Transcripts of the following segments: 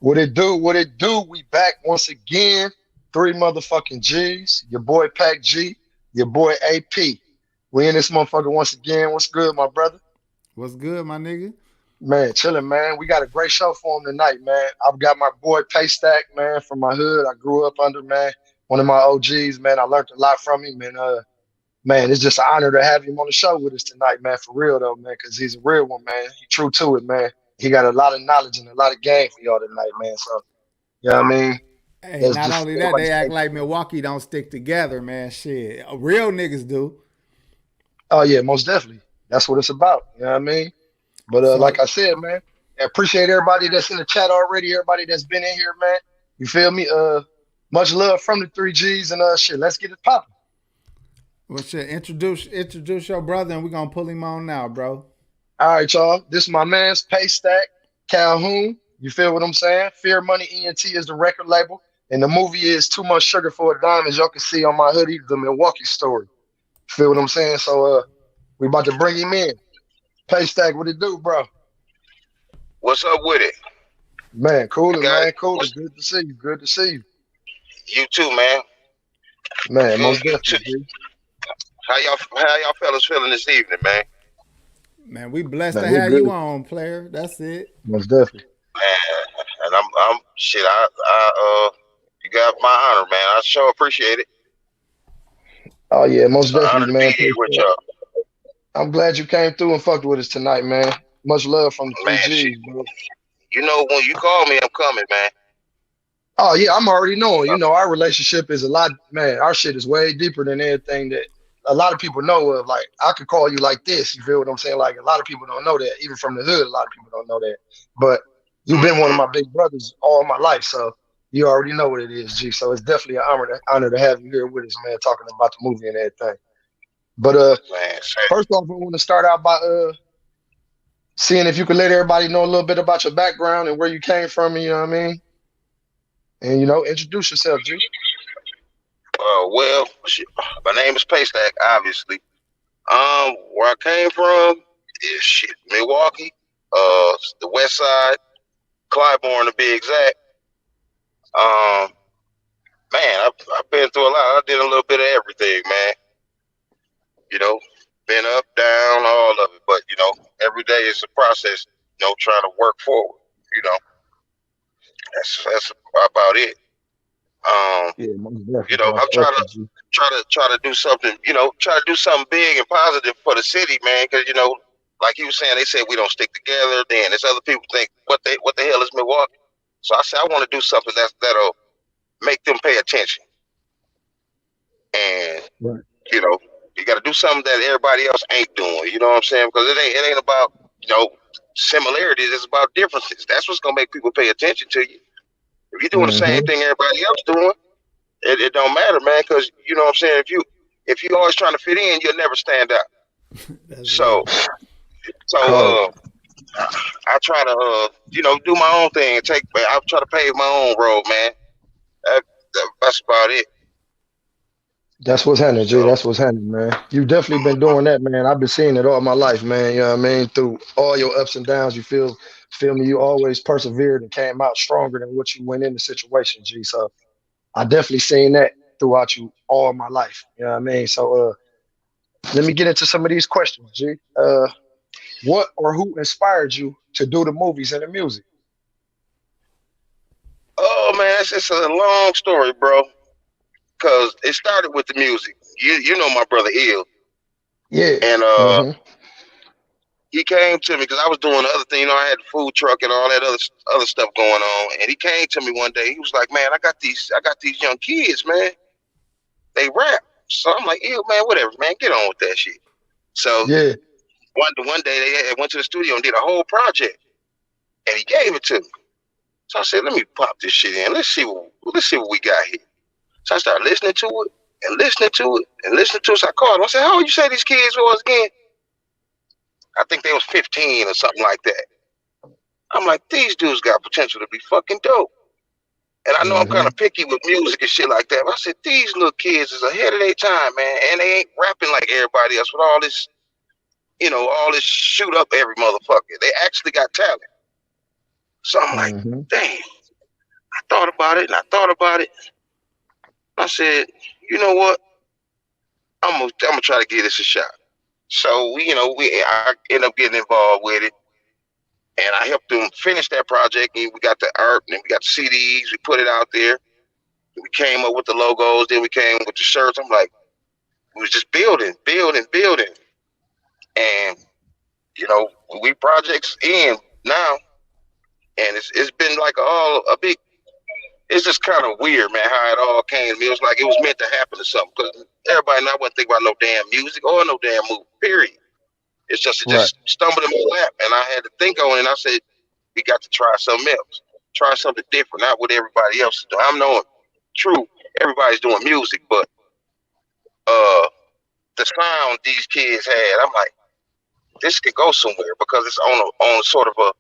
What it do? What it do? We back once again. Three motherfucking G's. Your boy Pac G, your boy AP. We in this motherfucker once again. What's good, my brother? What's good, my nigga? Man, chilling, man. We got a great show for him tonight, man. I've got my boy Paystack, man, from my hood. I grew up under, man. One of my OGs, man. I learned a lot from him, and man, it's just an honor to have him on the show with us tonight, man. For real though, man, because he's a real one, man. He true to it, man. He got a lot of knowledge and a lot of game for y'all tonight, man. So, you know what I mean? Hey, Let's not just only that, everybody they act stay like tuned. Milwaukee don't stick together, man. Shit, real niggas do. Oh yeah, most definitely. That's what it's about. You know what I mean? But like So, I said, man, I appreciate everybody that's in the chat already, everybody that's been in here, man. You feel me? Much love from the three G's and shit. Let's get it popping. well, shit, introduce your brother, and we gonna pull him on now, bro. All right, y'all. This is my man's Paystack Calhoun. You feel what I'm saying? Fear Money ENT is the record label. And the movie is Too Much Sugar for a Dime, as y'all can see on my hoodie, the Milwaukee story. Feel what I'm saying? So we about to bring him in. Paystack, what it do, bro? What's up with it? Man, You cooling, got man, cooling. Good to see you. Good to see you. you too, man. Man, most You too. definitely, G. How y'all fellas feeling this evening, man? Man, we blessed Man, to we have you good. on, player. That's it. Most definitely. Man, and I'm shit. You got my honor, man. I sure appreciate it. Oh yeah, most It's an honor definitely, to be man. here with Paystack. y'all, I'm glad you came through and fucked with us tonight, man. Much love from the three man. Shit, G's, bro. you know when you call me, I'm coming, man. Oh yeah, I'm already knowing. Uh, Our relationship is a lot, man. Our shit is way deeper than anything that a lot of people know of. Like I could call you like this. You feel what I'm saying? Like a lot of people don't know that. Even from the hood, a lot of people don't know that. But you've been one of mm-hmm. my big brothers all my life, so you already know what it is, G. So it's definitely an honor to have you here with us, man, talking about the movie and everything. But Man, first off, I want to start out by seeing if you could let everybody know a little bit about your background and where you came from. You know what I mean? And introduce yourself, G. well, shit, my name is Paystack, obviously. Where I came from is shit, Milwaukee, the West Side, Clybourne to be exact. Um, Man, I've been through a lot. I did a little bit of everything, man. You know, been up, down, all of it. But every day is a process. Trying to work forward. You know, that's about it. Um, Yeah, most definitely, I'm most trying to definitely, G. try to do something. Try to do something big and positive for the city, man. Because like you were saying, they said we don't stick together. Then there's other people think what the hell is Milwaukee? So I said I want to do something that'll make them pay attention. And Right. you know, you got to do something that everybody else ain't doing. You know what I'm saying? Because it ain't about similarities. It's about differences. That's what's gonna make people pay attention to you. If you're doing the same Mm-hmm. thing everybody else doing, it don't matter, man. Because you know what I'm saying. If you always trying to fit in, you'll never stand out. That's So real. so Cold. I try to do my own thing. I try to pave my own road, man. That's about it. That's what's happening, G. So That's what's happening, man. You definitely been doing that, man. I've been seeing it all my life, man. You know what I mean? Through all your ups and downs, feel me, you always persevered and came out stronger than what you went in the situation, G. So I definitely seen that throughout you all my life. You know what I mean? So let me get into some of these questions, G. What or who inspired you to do the movies and the music? oh man, it's a long story, bro. Cause it started with the music. You know my brother Ill, Yeah. and Mm-hmm. he came to me because I was doing the other thing. I had the food truck and all that other stuff going on. And he came to me one day. He was like, "Man, I got these young kids, man. They rap." So I'm like, "Ill, man, whatever, man. Get on with that shit." So Yeah. one day they went to the studio and did a whole project, and he gave it to me. So I said, "Let me pop this shit in. Let's see what we got here." So I started listening to it and listening to it and listening to it. So I called him. I said, "How old you say these kids was again?" I think they was 15 or something like that. I'm like, these dudes got potential to be fucking dope. And I know I'm kind Mm-hmm. of picky with music and shit like that. But I said, these little kids is ahead of their time, man. And they ain't rapping like everybody else with all this shoot up every motherfucker. They actually got talent. So I'm like, Mm-hmm. damn. thought about it and I thought about it. I said, you know what? I'm gonna try to give this a shot. So I ended up getting involved with it, and I helped them finish that project. And we got the art, and we got the CDs. We put it out there. We came up with the logos. Then we came with the shirts. I'm like, we was just building, building, building, and we projects in now, and it's been like all a big. It's just kind of weird, man, how it all came to me. It was like it was meant to happen or something. Because everybody not wasn't thinking about no damn music or no damn movie. Period. It's just it Right. just stumbled in my lap, and I had to think on it. And I said, we got to try something else, try something different, not what everybody else is doing. I'm knowing, true, everybody's doing music, but uh, the sound these kids had, I'm like, this could go somewhere because it's on sort of a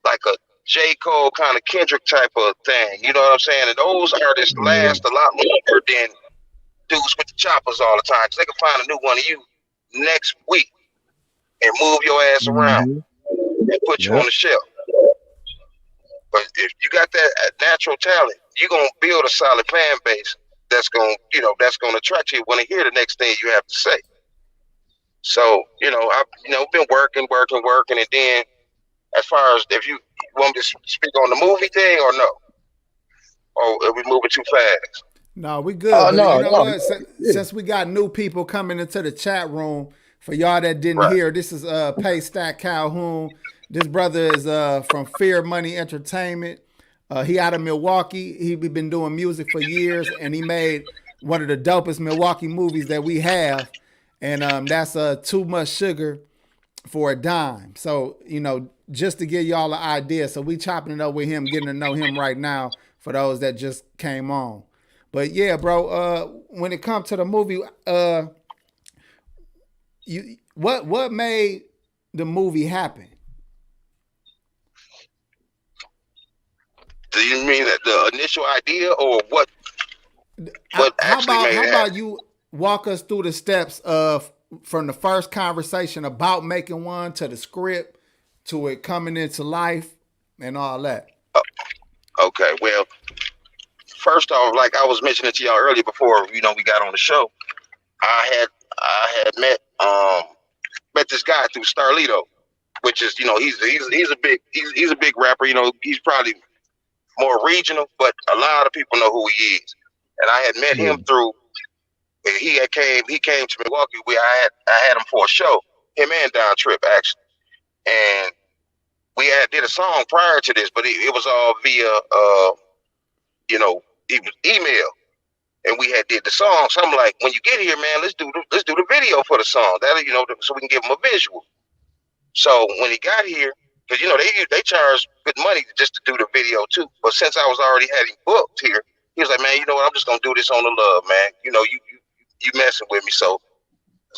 like a J. Cole kind of Kendrick type of thing. You know what I'm saying? And those artists Yeah. last a lot longer than dudes with the choppers all the time because they can find a new one of you next week and move your ass around Mm-hmm. and put you on Yep. the shelf. But if you got that natural talent, you're gonna build a solid fan base that's gonna attract you when they hear the next thing you have to say. So I've been working, working, working, and then as far as if you want me to speak on the movie thing or no, or are we moving too fast? No, we good. Oh But you no, know no. what? Yeah. Since we got new people coming into the chat room, for y'all that didn't Right. hear, this is Paystack Calhoun. This brother is from Fear Money Entertainment. He out of Milwaukee. He been doing music for years, and he made one of the dopest Milwaukee movies that we have, and that's Too Much Sugar for a Dime. So just to give y'all an idea, so we chopping it up with him, getting to know him right now for those that just came on. But yeah, bro. When it comes to the movie, what made the movie happen? Do you mean that the initial idea or what How actually about made how it about happen? you walk us through the steps of from the first conversation about making one to the script to it coming into life and all that. Okay, well, first off, like I was mentioning to y'all earlier before we got on the show, I had met this guy through Starlito, which is he's a big rapper. He's probably more regional, but a lot of people know who he is. And I had met Yeah. him through. He came to Milwaukee. I had him for a show. Him and Don Tripp actually, and we had did a song prior to this, but it was all via it was email, and we had did the song. So I'm like, when you get here, man, let's do the video for the song. That so we can give him a visual. So when he got here, because they charge good money just to do the video too. But since I was already having booked here, he was like, man, you know what? I'm just gonna do this on the love, man. You messing with me, so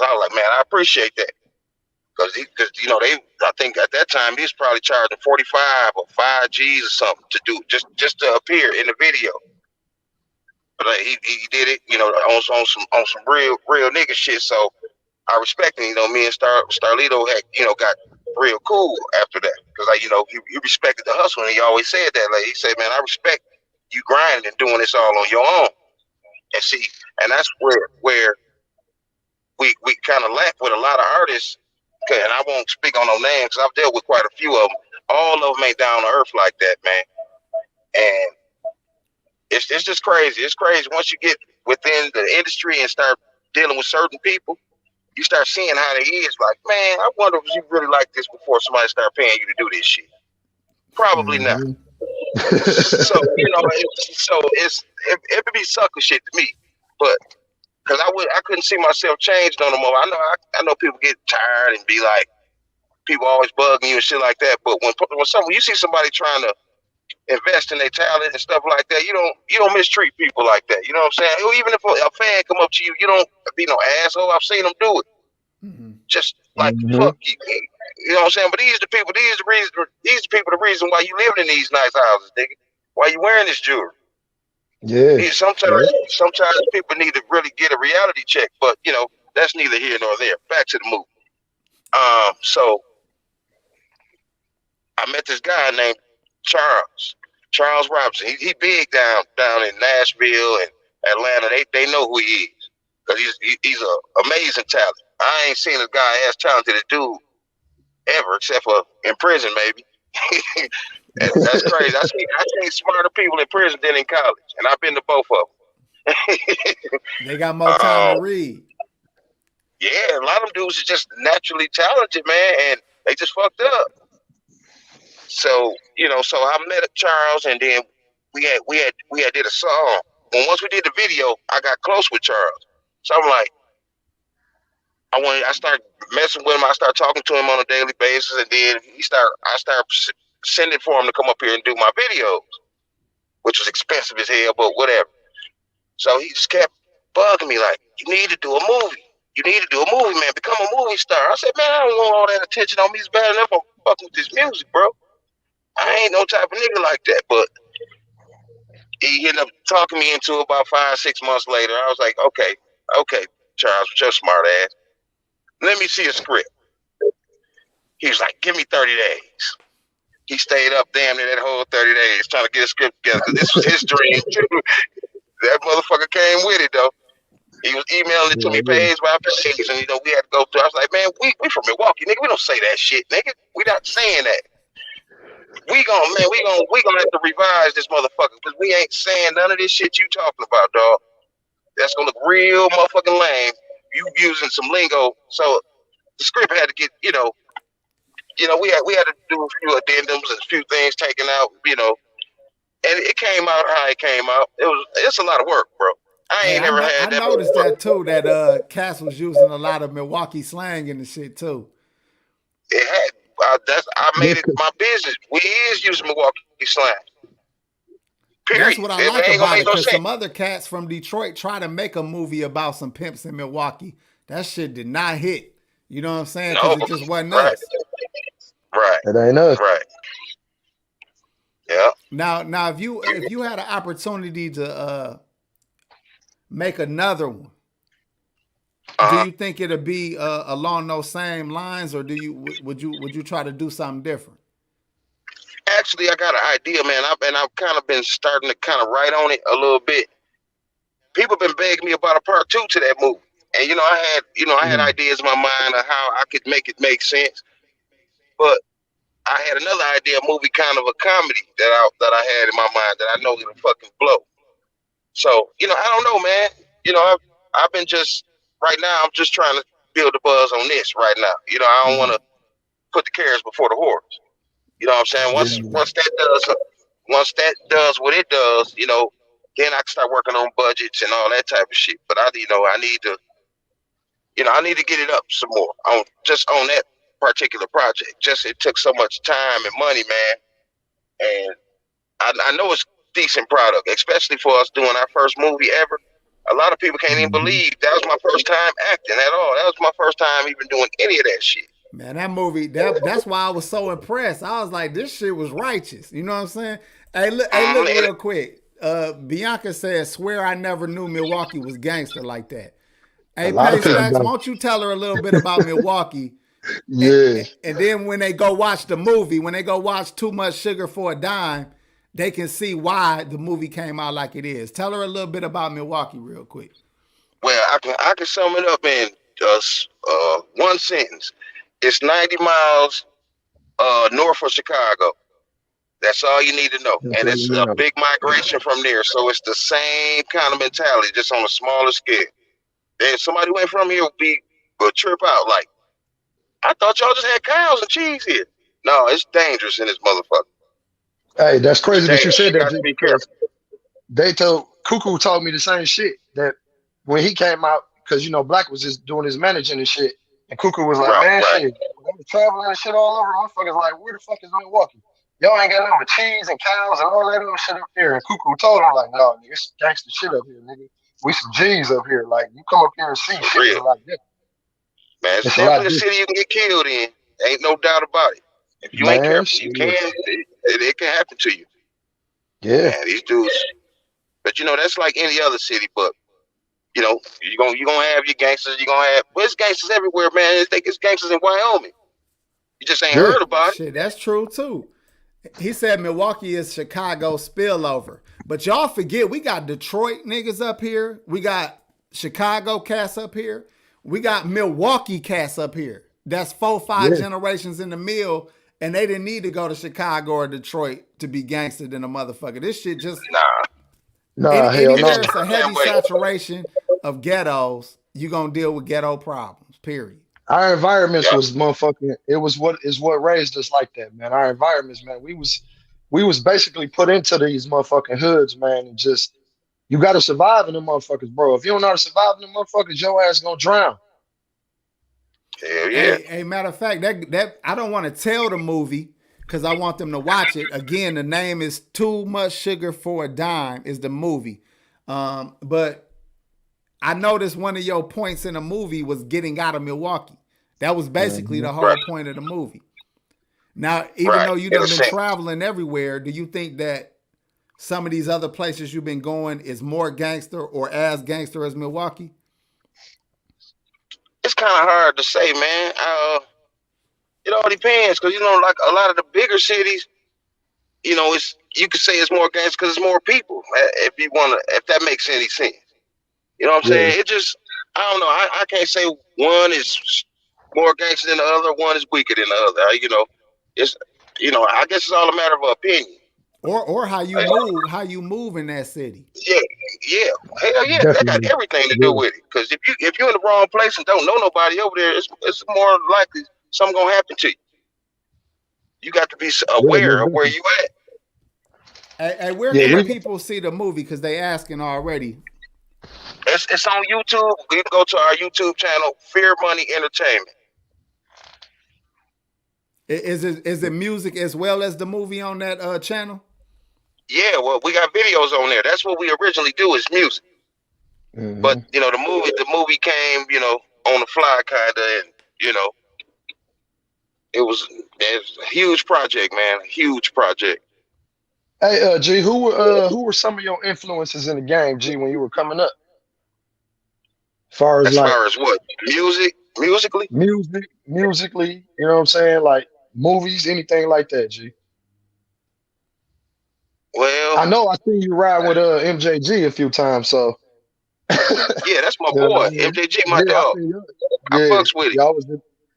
I was like, man, I appreciate that. Because they, I think at that time he was probably charging 45 or 5 G's or something to do just to appear in the video. But he did it, on some real nigga shit. So I respect him. Me and Starlito had got real cool after that because he respected the hustle and he always said that. Like he said, man, I respect you grinding and doing this all on your own. And see, and that's where we kind of lack with a lot of artists. And I won't speak on no names because I've dealt with quite a few of them. All of them ain't down to earth like that, man. And it's just crazy. It's crazy once you get within the industry and start dealing with certain people. You start seeing how they is. Like, man, I wonder if you really like this before somebody start paying you to do this shit. Probably not. Mm-hmm. So it would be sucker shit to me, but because I couldn't see myself changing on them more. I know people get tired and be like, people always bugging you and shit like that. But when you see somebody trying to invest in their talent and stuff like that, you don't mistreat people like that. You know what I'm saying? Even if a fan come up to you, you don't be no asshole. I've seen them do it. Mm-hmm. Just like Mm-hmm. fuck you. You know what I'm saying? But these the people the reason why you living in these nice houses, nigga. Why you wearing this jewelry? Yeah. Sometimes Yeah. people need to really get a reality check, but that's neither here nor there. Back to the movie. So I met this guy named Charles. Charles Robinson. He big down in Nashville and Atlanta. They know who he is because he's an amazing talent. I ain't seen a guy as talented as dude ever, except for in prison maybe. That's crazy. I seen smarter people in prison than in college, and I've been to both of them. They got more time to read. Yeah, a lot of them dudes are just naturally talented, man, and they just fucked up. So so I met Charles, and then we had did a song. And once we did the video, I got close with Charles. So I'm like, I started messing with him. I started talking to him on a daily basis, and then I started sending for him to come up here and do my videos, which was expensive as hell, but whatever. So he just kept bugging me like, you need to do a movie. You need to do a movie, man. Become a movie star. I said, man, I don't want all that attention on me. It's bad enough I'm fucking with this music, bro. I ain't no type of nigga like that. But he ended up talking me into it about 5-6 months later. I was like, okay, Charles, with your smart ass. Let me see a script. He was like, give me 30 days. He stayed up damn near that whole 30 days trying to get a script together because this was his dream, too. That motherfucker came with it, though. He was emailing it to me page by page, and we had to go through. I was like, man, we from Milwaukee, nigga. We don't say that shit, nigga. We not saying that. We gonna have to revise this motherfucker because we ain't saying none of this shit you talking about, dog. That's gonna look real motherfucking lame. You using some lingo, so the script had to get, we had to do a few addendums and a few things taken out, and it came out how it came out. It's a lot of work, bro. I noticed that too. That Cass was using a lot of Milwaukee slang in the shit too. It had. I made it my business. We is using Milwaukee slang. Period. That's what I like about it, because some other cats from Detroit try to make a movie about some pimps in Milwaukee. That shit did not hit. You know what I'm saying? Because it just wasn't us. Right. It ain't us. Right. Yeah. Now, if you had an opportunity to make another one, do you think it'll be along those same lines, or would you try to do something different? Actually, I got an idea, man. I've kind of been starting to kind of write on it a little bit. People been begging me about a part 2 to that movie, and I had ideas in my mind of how I could make it make sense. But I had another idea, a movie kind of a comedy that I had in my mind that I know it'll fucking blow. So I don't know, man. I've been just right now. I'm just trying to build the buzz on this right now. I don't want to put the carrots before the horse. You know what I'm saying? Once that does what it does, then I can start working on budgets and all that type of shit. But I need to get it up some more on that particular project. Just it took so much time and money, man. And I know it's decent product, especially for us doing our first movie ever. A lot of people can't even believe that was my first time acting at all. That was my first time even doing any of that shit. Man, that movie, that's why I was so impressed. I was like, this shit was righteous. You know what I'm saying? Hey, look real quick. Bianca says, swear I never knew Milwaukee was gangster like that. Hey, Paystack, why don't you tell her a little bit about Milwaukee? Yeah. And then when they go watch the movie, when they go watch Too Much Sugar for a Dime, they can see why the movie came out like it is. Tell her a little bit about Milwaukee real quick. Well, I can sum it up in one sentence. It's 90 miles north of Chicago. That's all you need to know. And it's a big migration from there. So it's the same kind of mentality, just on a smaller scale. If somebody went from here would trip out like, I thought y'all just had cows and cheese here. No, it's dangerous in this motherfucker. Hey, that's crazy that you said that. You be careful. Cuckoo told me the same shit, that when he came out, because Black was just doing his managing and shit, and Cuckoo was like, shit, when was traveling and shit all over, motherfuckers like, where the fuck is Milwaukee? Y'all ain't got nothing but cheese and cows and all that other shit up here. And Cuckoo told him like, no, nigga, it's gangster shit up here, nigga. We some G's up here. Like, you come up here and see shit like that. Man, it's definitely a city you can get killed in. Ain't no doubt about it. If you ain't careful, you can. It can happen to you. Yeah. Man, these dudes. But that's like any other city. But you're gonna have your gangsters. You're gonna have. Well, it's gangsters everywhere, man. They think it's gangsters in Wyoming. You just ain't heard about it. Shit, that's true too. He said Milwaukee is Chicago spillover. But y'all forget we got Detroit niggas up here. We got Chicago cats up here. We got Milwaukee cats up here. That's 4-5 Yeah. generations in the mill, and they didn't need to go to Chicago or Detroit to be gangster than a motherfucker. This shit just Nah, hell no. anywhere it's a heavy saturation of ghettos, you gonna deal with ghetto problems. Period. Our environments Yeah. was motherfucking. It was what raised us like that, man. Our environments, man. We was basically put into these motherfucking hoods, man, and just you got to survive in them motherfuckers, bro. If you don't know how to survive in them motherfuckers, your ass gonna drown. Hell yeah. Hey, matter of fact, that I don't want to tell the movie because I want them to watch it. Again, the name is Too Much Sugar for a Dime is the movie. But I noticed one of your points in the movie was getting out of Milwaukee. That was basically the whole Right. point of the movie. Now, even Right. though you've In a been sense. traveling everywhere, do you think that some of these other places you've been going is more gangster or as gangster as Milwaukee? It's kind of hard to say, man. It all depends, because like a lot of the bigger cities, it's you could say it's more gangster because it's more people. If that makes any sense, you know what I'm Yeah, saying? It just, I don't know. I can't say one is more gangster than the other, one is weaker than the other. It's, I guess it's all a matter of opinion. Or how Uh, you move in that city. Yeah, yeah, hell yeah. That got definitely. everything to do Yeah, with it. Because if you're in the wrong place and don't know nobody over there, it's more likely something gonna happen to you. You got to be yeah, aware most of where definitely. you at. Hey, where Yeah, can the we. people see the movie? Because they asking already. It's on YouTube. You can go to our YouTube channel, Fear Money Entertainment. Is it music as well as the movie on that channel? Yeah, well, we got videos on there. That's what we originally do is music. But Hmm. the movie came, on the fly kinda, and it's a huge project, man. A huge project. Hey, G, who were some of your influences in the game, G, when you were coming up? Far as As like far as what? Musically? musically, you know what I'm saying? Like movies, anything like that, G. Well, I know I seen you ride with MJG a few times, so yeah, that's my you know what boy. I mean? MJG, my Yeah, I dog. seen you. I Yeah, fucks with it.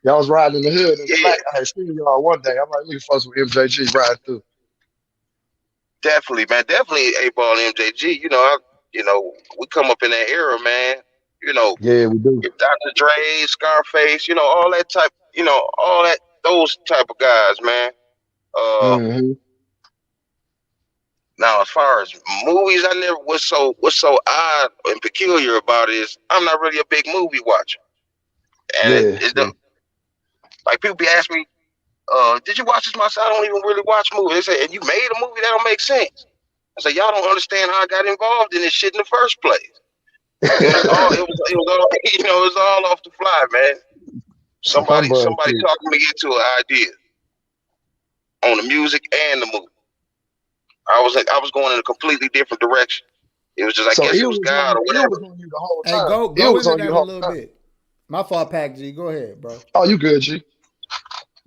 y'all was riding in the hood in the Yeah, back. I had seen y'all one day. I'm like, look, fucks with MJG riding through. definitely, man. Definitely A-Ball and MJG. We come up in that era, man. You know, Yeah, we do. Dr. Dre, Scarface, all that type, those type of guys, man. Uh, Hmm. Now as far as movies, I never what's so odd and peculiar about it is I'm not really a big movie watcher, and Yeah, it's yeah. like people be asking me, "Did you watch this?" Myself, I don't even really watch movies. They say, "And you made a movie that don't make sense." I say, "Y'all don't understand how I got involved in this shit in the first place." It was all it was all it was all off the fly, man. Some Somebody humbug somebody shit. talked me into an idea on the music and the movie. I was going in a completely different direction. It was just, I So guess it ill was was on God you. or Ill whatever. was on you the whole Hey, time. go Ill was into on you that the a whole little time. bit. My fault, Pac G. Go ahead, bro. Oh, you good, G?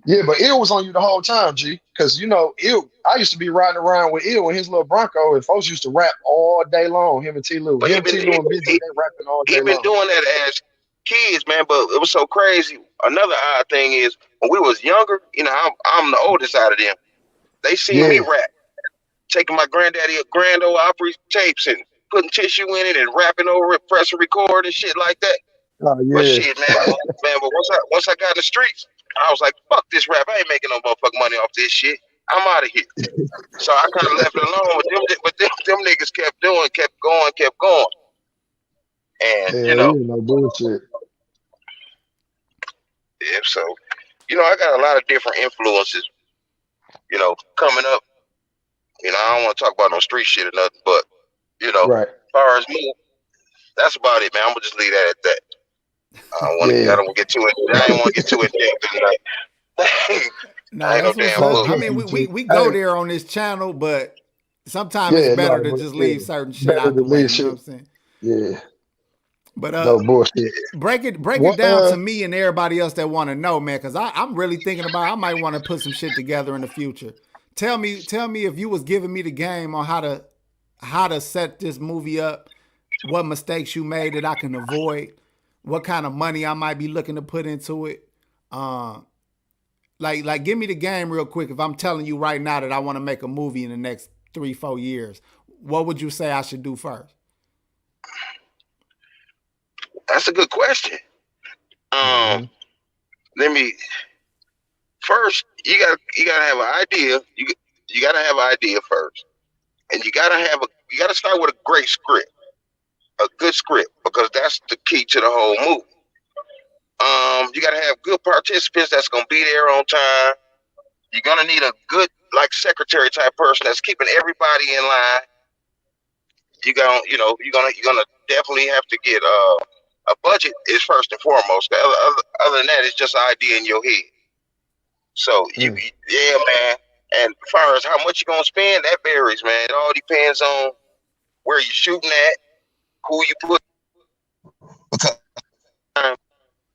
Yeah, but Ill was on you the whole time, G. Because Ill. I used to be riding around with Ill in his little Bronco, and folks used to rap all day long. Him and T. Lou, But he him, been T. he Lou, and been Busy, he, they rapping all he day been long. doing that as kids, man. But it was so crazy. Another odd thing is when we was younger, I'm the oldest out of them. They seen me Yeah. rap, taking my granddaddy Grand Ole Opry tapes and putting tissue in it and rapping over it, pressing record and shit like that. Oh But yeah. shit, man. But once I got in the streets, I was like, fuck this rap. I ain't making no motherfucking money off this shit. I'm out of here. So I kind of left it alone. But them niggas kept doing, kept going, kept going. And Hell yeah, no bullshit. yeah, so I got a lot of different influences. Coming up. I don't want to talk about no street shit or nothing, but Right. as far as me, that's about it, man. I'm gonna just leave that at that. I Yeah. don't want to get too in. I ain't want to get too in depth tonight. No, I ain't no that's what's damn up. Most I fool. mean, definitely, we G. go Hey, there on this channel, but sometimes it's yeah, better no, to but just yeah, leave certain shit better out to the way. leave You know what shit. I'm saying? Yeah, But no bullshit. break it What? down to me and everybody else that want to know, man, because I'm really thinking about. I might want to put some shit together in the future Tell me if you was giving me the game on how to set this movie up, what mistakes you made that I can avoid, what kind of money I might be looking to put into it. Um, like give me the game real quick. If I'm telling you right now that I want to make a movie in the next 3-4 years, what would you say I should do first? That's a good question. Mm-hmm. Let me first. You gotta have an idea. You gotta have an idea first, and you gotta start with a great script, a good script, because that's the key to the whole movie. You gotta have good participants that's gonna be there on time. You're gonna need a good like secretary type person that's keeping everybody in line. You're gonna definitely have to get a budget is first and foremost. Other than that, it's just an idea in your head. So yeah, man. And as far as how much you're gonna spend, that varies, man. It all depends on where you're shooting at, who you put. Because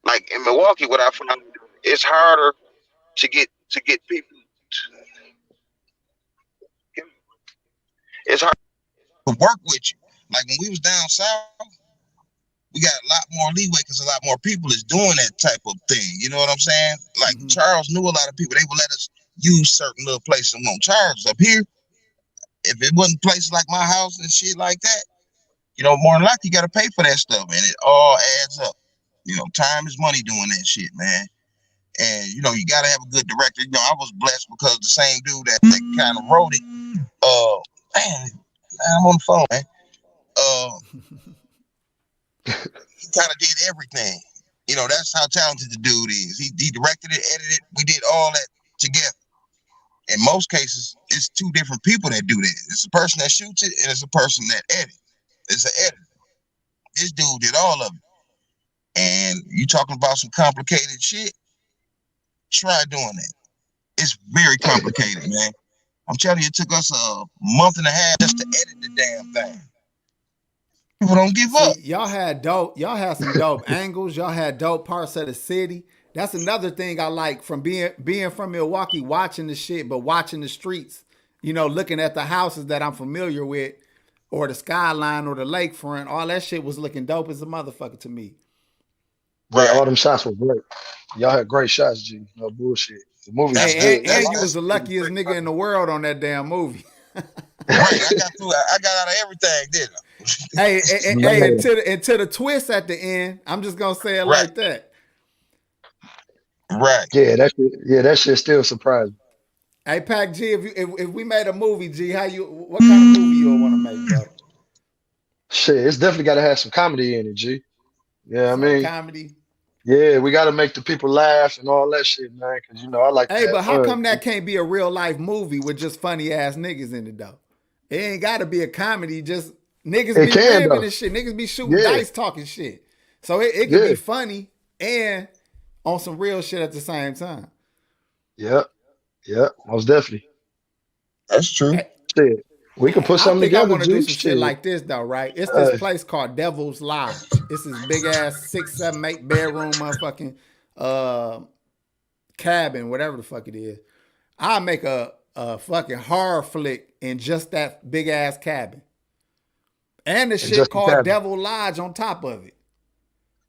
like in Milwaukee, what I found, it's harder to get people. It's hard to work with you. Like when we was down south, we got a lot more leeway because a lot more people is doing that type of thing. You know what I'm saying? Like Charles knew a lot of people. They would let us use certain little places and won't charge us. Up here, if it wasn't places like my house and shit like that, more than likely you got to pay for that stuff, and it all adds up. Time is money doing that shit, man. And you got to have a good director. I was blessed because the same dude that kind of wrote it. Man, I'm on the phone, man. He kind of did everything. That's how talented the dude is. He directed it, edited it. We did all that together. In most cases, it's two different people that do that. It's a person that shoots it, and it's a person that edits. It's an editor. This dude did all of it. And you talking about some complicated shit? Try doing that. It's very complicated, man. I'm telling you, it took us a month and a half just to edit the damn thing. People don't give up. Y'all had some dope angles. Y'all had dope parts of the city. That's another thing I like from being from Milwaukee, watching the shit, but watching the streets. Looking at the houses that I'm familiar with, or the skyline, or the lakefront. All that shit was looking dope as a motherfucker to me. Right, all them shots were great. Y'all had great shots, G. No bullshit. The movie was good. And you was the luckiest nigga in the world on that damn movie. Right, I got out of everything, didn't I? Until the twist at the end, I'm just gonna say it like that. Right. Yeah, that shit still surprised me. Hey, Pac G, if we made a movie, G, what kind of movie you would want to make, bro? Shit, it's definitely got to have some comedy in it, G. Yeah, I mean, comedy. Yeah, we got to make the people laugh and all that shit, man. Because I like. Hey, but how come that can't be a real life movie with just funny ass niggas in it though? It ain't got to be a comedy. Just niggas be ribbing and shit. Niggas be shooting dice, talking shit. So it can be funny and on some real shit at the same time. Yeah, most definitely. That's true. Shit. We can put something together. I want to do some shit like this though, right? It's this place called Devil's Lodge. It's this big ass 6, 7, 8 bedroom motherfucking cabin, whatever the fuck it is. I'll make a fucking horror flick in just that big ass cabin. And the shit called Devil Lodge on top of it.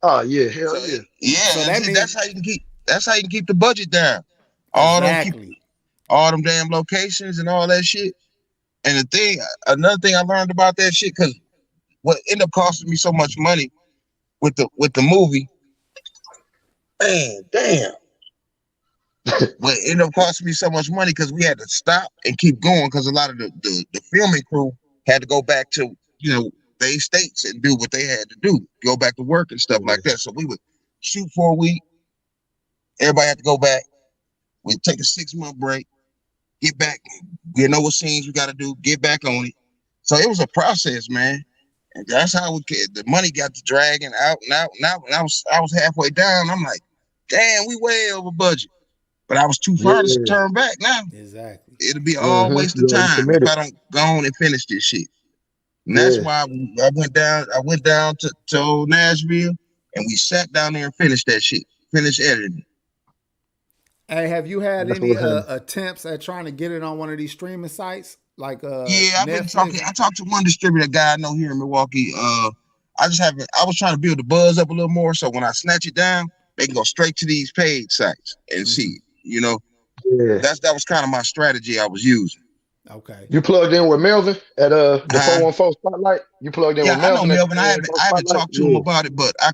Oh yeah, hell yeah. Yeah, so that's how you can keep the budget down. Exactly. All them damn locations and all that shit. And another thing I learned about that shit, because what ended up costing me so much money with the movie, man, damn. What ended up costing me so much money because we had to stop and keep going because a lot of the filming crew had to go back to their states and do what they had to do, go back to work and stuff like that. So we would shoot for a week. Everybody had to go back. We'd take a 6-month break. Get back, know what scenes we got to do, get back on it. So it was a process, man. And that's how the money got to dragging out and out and out. And I was halfway down. I'm like, damn, we way over budget. But I was too far to turn back now. Exactly. It'll be all waste of time if I don't go on and finish this shit. And that's why I went down to Nashville and we sat down there and finished that shit. Finished editing. Hey, have you had That's any what happened. attempts at trying to get it on one of these streaming sites like Yeah, I've been talking. Netflix? I talked to one distributor guy I know here in Milwaukee. I just haven't. I was trying to build the buzz up a little more, so when I snatch it down, they can go straight to these paid sites and see Mm-hmm. it. You know, Yeah. that was kind of my strategy I was using. Okay. You plugged in with Melvin at the Uh, 414 Spotlight? You plugged in yeah, with I know Melvin at the Melvin. 414 I haven't Spotlight? talked to him Yeah. about it, but I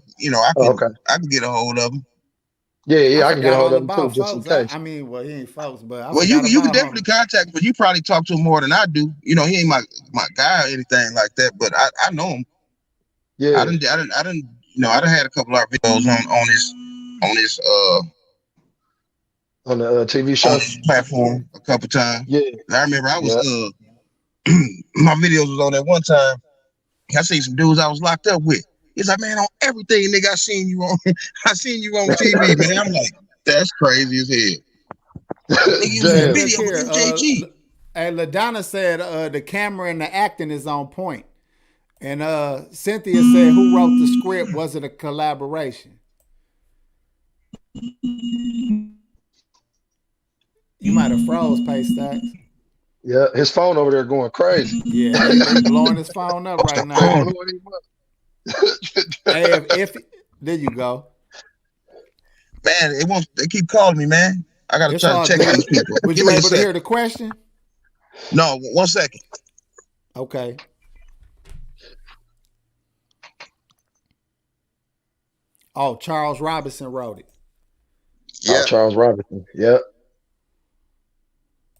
Oh, okay. I can get a hold of him. Yeah, I yeah, I can get a forgot hold all of him too, about just in folks. I case. mean, well, he ain't folks, but I Well, forgot you can about definitely homie. contact him, but you probably talk to him more than I do. You know, he ain't my guy or anything like that, but I know him. Yeah, I didn't, you know, I done had a couple of videos on his on the TV on show. this platform a couple times. Yeah, I remember I was yeah. my videos was on that one time. I seen some dudes I was locked up with. He's like, man, on everything, nigga, I seen you on I seen you on TV, man. I'm like, that's crazy as hell. Nigga, you was in the Hey, Damn. look video with here. MJG. Hey, LaDonna said the camera and the acting is on point. And Cynthia said, who wrote the script? Was it a collaboration? You might have froze, Paystacks. Yeah, his phone over there going crazy. Yeah, they blowing his phone up right They now. blowing him up. Hey, if there you go. Man, they keep calling me, man. I gotta It's try to all check these good. people. Was Give you me a able to hear second. the question? No, 1 second. Okay. Oh, Charles Robinson wrote it. Oh, Yeah, Charles Robinson. Yep.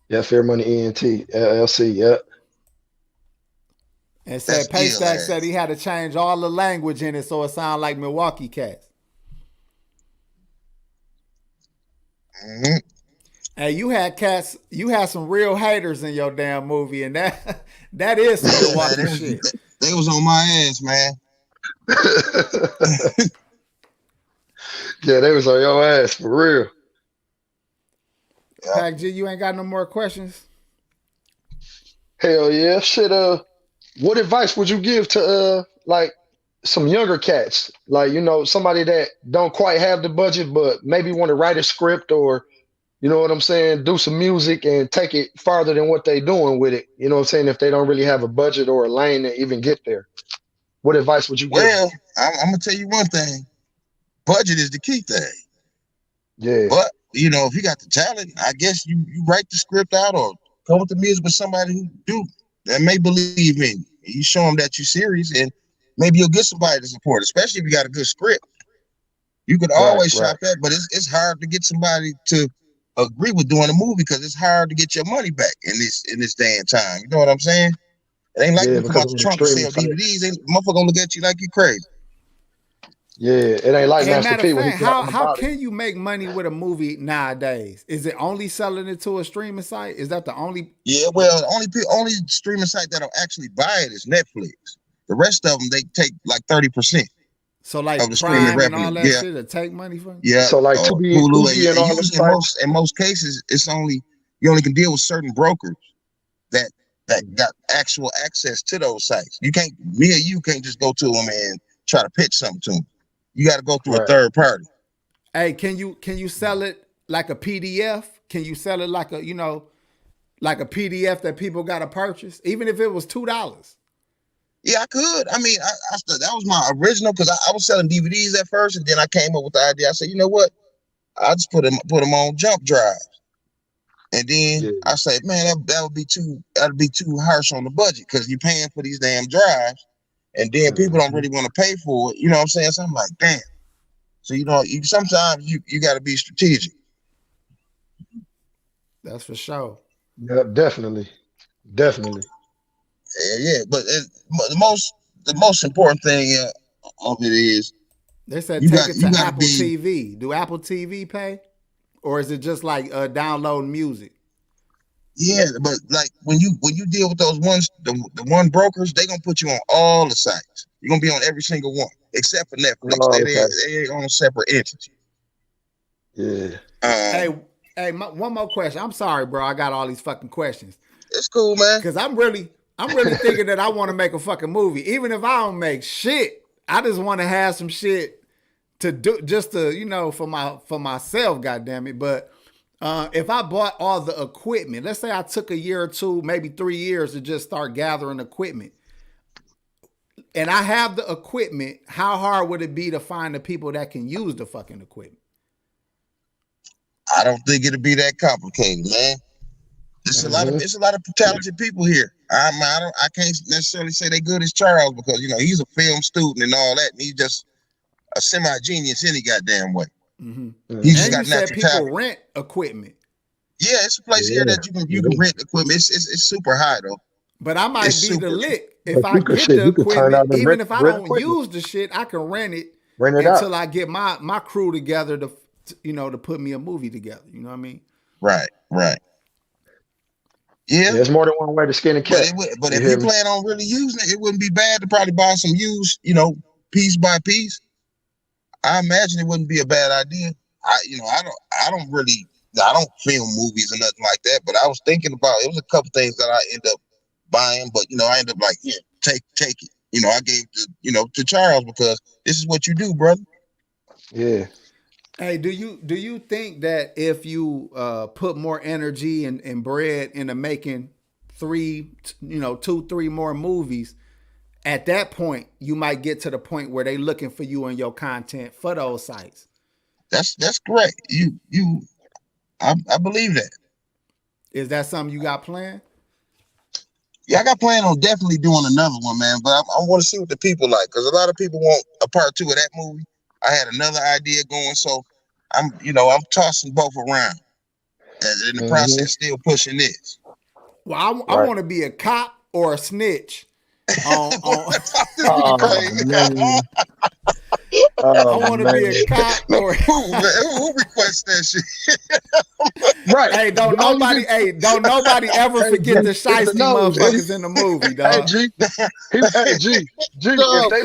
Yeah, Fair Money ENT, LLC. Yep. And that's said ill Paystack said ass. he had to change all the language in it so it sounded like Milwaukee cats. Mm-hmm. Hey, you had some real haters in your damn movie, and that is some Yeah, man, Milwaukee shit. they was on my ass, man. Yeah, they was on your ass for real. Yeah. Pac G, you ain't got no more questions? Hell yeah. Shit, what advice would you give to like some younger cats? Like, somebody that don't quite have the budget, but maybe want to write a script or, you know what I'm saying, do some music and take it farther than what they doing with it. You know what I'm saying? If they don't really have a budget or a lane to even get there. What advice would you give them? Well, I'm gonna tell you one thing. Budget is the key thing. Yeah, But you know, if you got the talent, I guess you write the script out or come with the music with somebody who do that may believe in you. You show them that you're serious, and maybe you'll get somebody to support. Especially if you got a good script, you could right, always right. shop that. But it's hard to get somebody to agree with doing a movie because it's hard to get your money back in this day and time. You know what I'm saying? It ain't like Yeah, you come because out the of the trunk and streaming sell site. DVDs. Ain't motherfucker gonna look at you like you crazy. Yeah, it ain't like Hey, Master matter of P when he fact, bragging how about it. can you make money with a movie nowadays? Is it only selling it to a streaming site? Is that the only? Yeah, well, the only streaming site that'll actually buy it is Netflix. The rest of them they take like 30% So of like the streaming Prime and all revenue. that Yeah, shit to take money from? yeah. So like Or Tubi, Hulu, Tubi and and all them usually sites. in most cases, it's only you only can deal with certain brokers that got actual access to those sites. You can't, me or you can't just go to them and try to pitch something to them. You got to go through a Right. third party. Hey, can you sell it like a PDF? Can you sell it like a like a PDF that people got to purchase, even if it was $2? Yeah, I could. I mean, that was my original because I was selling DVDs at first, and then I came up with the idea. I said, you know what? I just put them on jump drive. And then Yeah. I said, man, that'd be too harsh on the budget because you're paying for these damn drives, and then people don't Mhm. really want to pay for it. You know what I'm saying? So I'm like, damn. So sometimes you got to be strategic. That's for sure. Yep, definitely. Definitely. Yeah. But the most important thing of it is They said take it you to got to Apple be. TV. Do Apple TV pay, or is it just like downloading music? Yeah, but like when you deal with those ones, the one brokers, they gonna put you on all the sites. You're gonna be on every single one except for Netflix. Oh, okay. They on a separate entity. Yeah. Um, Hey, one more question. I'm sorry, bro. I got all these fucking questions it's cool, man. because I'm really thinking that I want to make a fucking movie, even if I don't make shit. I just want to have some shit to do, just to for myself. God damn it! But If I bought all the equipment, let's say I took a year or two, maybe 3 years to just start gathering equipment, and I have the equipment, how hard would it be to find the people that can use the fucking equipment? I don't think it'll be that complicated, man. It's a lot of talented people here. I can't necessarily say they good as Charles because he's a film student and all that, and he's just a semi-genius any goddamn way. Mm-hmm. He just And got you said natural people talent. rent equipment. Yeah, it's a place here that you can rent equipment. It's super high though. But I might It's be the super. lick if But I get the you could turn equipment. out and Even if I rent don't equipment. use the shit, I can rent it Rent it until out. I get my crew together to to put me a movie together. You know what I mean? Right. Yeah, Yeah, there's more than one way to skin a cat. but You if hear you me? plan on really using it, it wouldn't be bad to probably buy some used, piece by piece. I imagine it wouldn't be a bad idea. I don't film movies or nothing like that, but I was thinking about it was a couple things that I end up buying, but I end up like, here, take it. I gave to Charles because this is what you do, brother. Yeah. Hey, do you think that if you put more energy and bread into making 2, 3 more movies, at that point you might get to the point where they looking for you and your content for those sites? That's correct. I believe that. Is that something you got planned? Yeah, I got planned on definitely doing another one, man. But I want to see what the people like, because a lot of people want a part 2 of that movie. I had another idea going, so I'm tossing both around, and in the process, still pushing this. Well, I want to be a cop or a snitch. On Oh man. I want to be a cop or who requests that shit? Right. Hey, don't nobody ever forget the shiesty motherfuckers in the movie, Hey dog. G, if they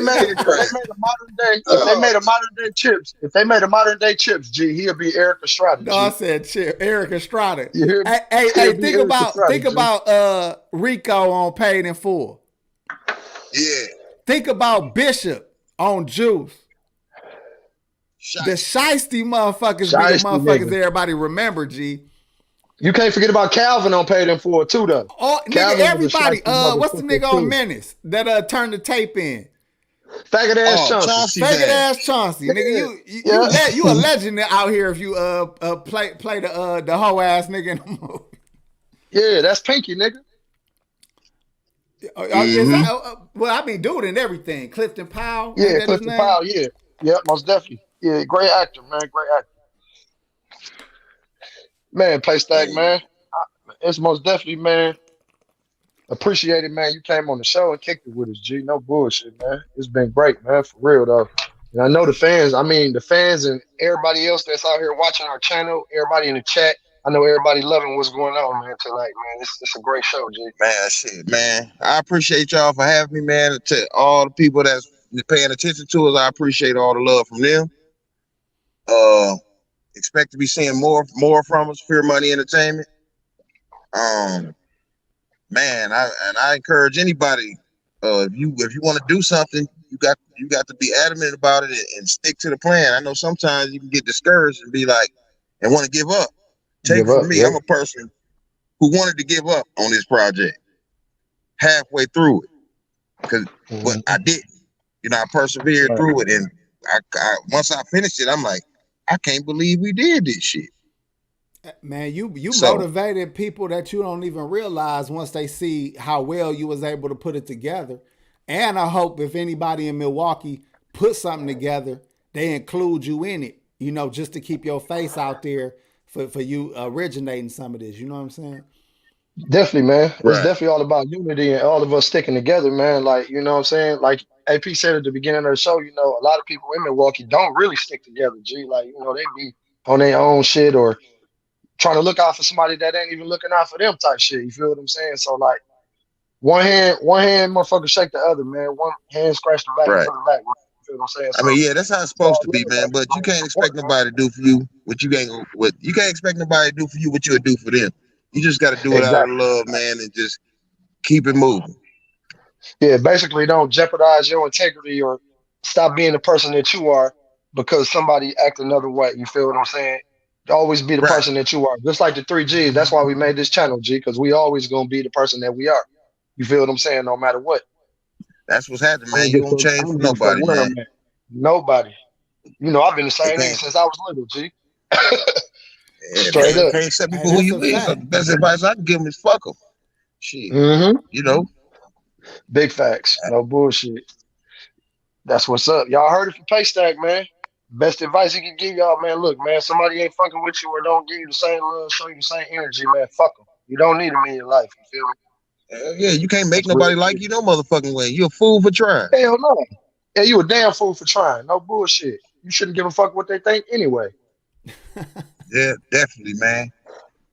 made a modern day chips, G, he'll be Eric Estrada. No, I said Eric Estrada. You hear me? Hey, think about Rico on Paid in Full. Yeah. Think about Bishop on Juice. The shiesty motherfuckers be the motherfuckers nigga. everybody remember, G. You can't forget about Calvin on Paid in Full too, though. Oh, nigga, everybody. What's the nigga on Menace that turned the tape in? Faggot ass Chauncey. Faggot ass Chauncey. Nigga, you a legend out here if you play the whole ass nigga in the movie. Yeah, that's Pinky, nigga. Well, I mean, dude and everything. Clifton Powell. Yeah, Clifton Powell. Yeah, most definitely. Yeah, great actor, man. Great actor. Man, Paystack, man. It's most definitely, man. Appreciate it, man. You came on the show and kicked it with us, G. No bullshit, man. It's been great, man. For real, though. And I know the fans and everybody else that's out here watching our channel, everybody in the chat, I know everybody loving what's going on, man, tonight, man. It's a great show, G. Man, shit, man. I appreciate y'all for having me, man. To all the people that's paying attention to us, I appreciate all the love from them. Expect to be seeing more from us, Fear Money Entertainment. Man, I encourage anybody, if you want to do something, you got to be adamant about it and stick to the plan. I know sometimes you can get discouraged and be like, and want to give up. Take it from me, I'm a person who wanted to give up on this project halfway through it, but I didn't. I persevered through it, and I once I finished it, I'm like, I can't believe we did this shit. Man, you motivated people that you don't even realize once they see how well you was able to put it together. And I hope if anybody in Milwaukee put something together, they include you in it, just to keep your face out there for you originating some of this. You know what I'm saying? Definitely, man. Right. It's definitely all about unity and all of us sticking together, man. Like, you know what I'm saying? Like AP said at the beginning of the show, a lot of people in Milwaukee don't really stick together, G. Like, they be on their own shit or trying to look out for somebody that ain't even looking out for them type shit. You feel what I'm saying? So, like, one hand, motherfucker shake the other, man. One hand scratch the back of the back. You feel what I'm saying? So, I mean, yeah, that's how it's supposed to be, man. But you can't expect nobody to do for you what you can't expect nobody to do for you what you'll do for them. You just got to do it out of love, man, and just keep it moving. Yeah, basically don't jeopardize your integrity or stop being the person that you are because somebody act another way. You feel what I'm saying? Always be the Right. person that you are. Just like the 3Gs. That's why we made this channel, G, because we always gonna be the person that we are. You feel what I'm saying? No matter what. That's what's happening, I man. don't You give a don't fuck. I change for don't give a fuck nobody, where man. I'm at. Nobody. You know, I've been the They same nigga can't. since I was little, G. Yeah, Straight man. You up. can't accept me Hey, for who that's a you is. So the fact. best advice I can give them is fuck them. Shit. Mm-hmm. You know. Big facts. No bullshit. That's what's up. Y'all heard it from Paystack, man. Best advice he can give y'all, man. Look, man, somebody ain't fucking with you or don't give you the same love, show you the same energy, man. Fuck them. You don't need them in your life. You feel me? Yeah, you can't make That's real nobody like shit. you no motherfucking way. You a fool for trying. Hell no. Yeah, you a damn fool for trying. No bullshit. You shouldn't give a fuck what they think anyway. Yeah, definitely, man.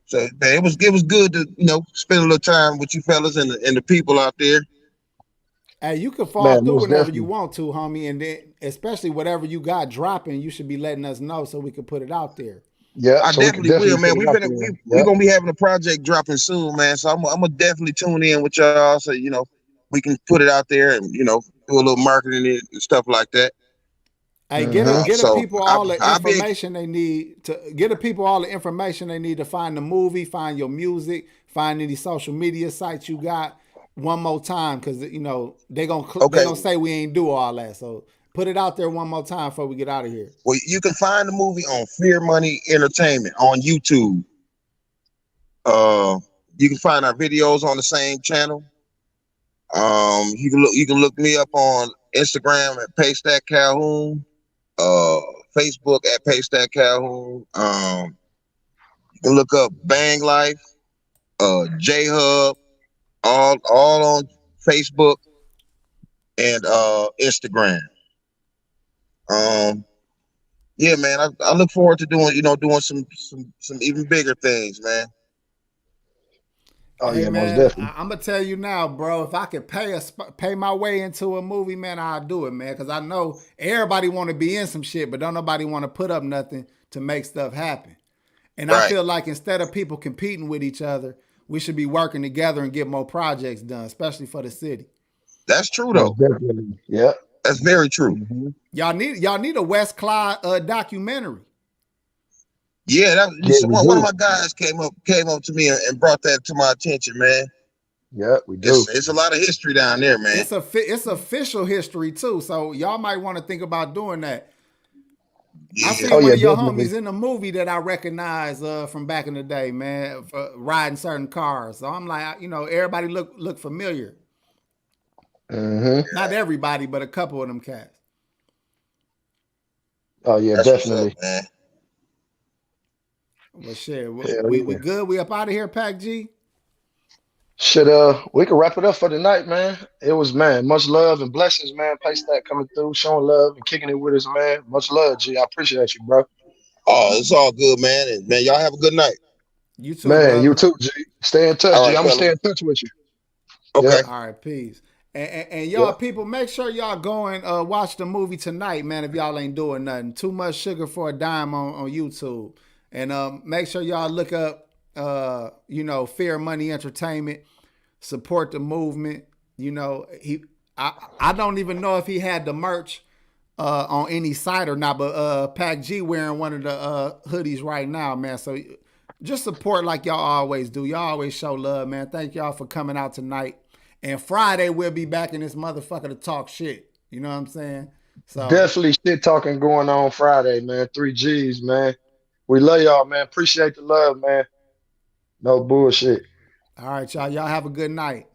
So man, it was good to spend a little time with you fellas and the people out there. Hey, you can fall Man, through most whenever you definitely. want to, homie, and then especially whatever you got dropping, you should be letting us know so we can put it out there. Yep. I So we could definitely will, definitely man. put We it out finna there. we Yep. gonna be having a project dropping soon, man. So I'm gonna definitely tune in with y'all, so we can put it out there and do a little marketing and stuff like that. Hey, Mm-hmm. get the So people I all the I'll be information they need to get the people all the information they need to find the movie, find your music, find any social media sites you got. One more time, because they okay. gonna say we ain't do all that. So put it out there one more time before we get out of here. Well, you can find the movie on Fear Money Entertainment on YouTube. Uh, you can find our videos on the same channel. You can look me up on Instagram at Paystack Calhoun. Uh, Facebook at Paystack Calhoun. You can look up Bang Life, J Hub, all on Facebook and Instagram. Um, yeah, man, I look forward to doing some even bigger things, man. Oh Hey yeah, most man, definitely. I'm gonna tell you now, bro. If I could pay my way into a movie, man, I'd do it, man. Because I know everybody want to be in some shit, but don't nobody want to put up nothing to make stuff happen. And I Right. feel like instead of people competing with each other, we should be working together and get more projects done, especially for the city. That's true Most though. definitely. Yep. That's very true. Mm-hmm. Y'all need a West Clyde documentary. Yeah, Yeah, we one of do. my guys came up to me and brought that to my attention, man. Yep, we It's do. it's a lot of history down there, man. It's official history too, so y'all might want to think about doing that. I Yeah. Oh seen one yeah, of your definitely. homies in a movie that I recognize from back in the day, man, for riding certain cars. So I'm like, everybody look familiar. Mm-hmm. Not everybody, but a couple of them cats. Oh yeah, That's what's up, definitely. man. Well, shit, Hell we yeah. good. We up out of here, Pac G. Should we could wrap it up for the night, man. It was man, much love and blessings, man. Paystack coming through, showing love and kicking it with us, man. Much love, G. I appreciate you, bro. Oh, it's all good, man. And man, y'all have a good night. You too, Man, you brother. too, G. Stay in touch, All G. right, I'm gonna fella. stay in touch with you. Okay. Yep. All right, peace. And y'all Yep. people, make sure y'all go and watch the movie tonight, man. If y'all ain't doing nothing, Too Much Sugar for a Dime on YouTube, and make sure y'all look up, Fair Money Entertainment, support the movement. I don't even know if he had the merch on any site or not, but Pac G wearing one of the hoodies right now, man. So just support like y'all always do. Y'all always show love, man. Thank y'all for coming out tonight. And Friday we'll be back in this motherfucker to talk shit. You know what I'm saying? So Definitely shit talking going on Friday, man. 3Gs, man. We love y'all, man. Appreciate the love, man. No bullshit. all right, y'all. Y'all have a good night.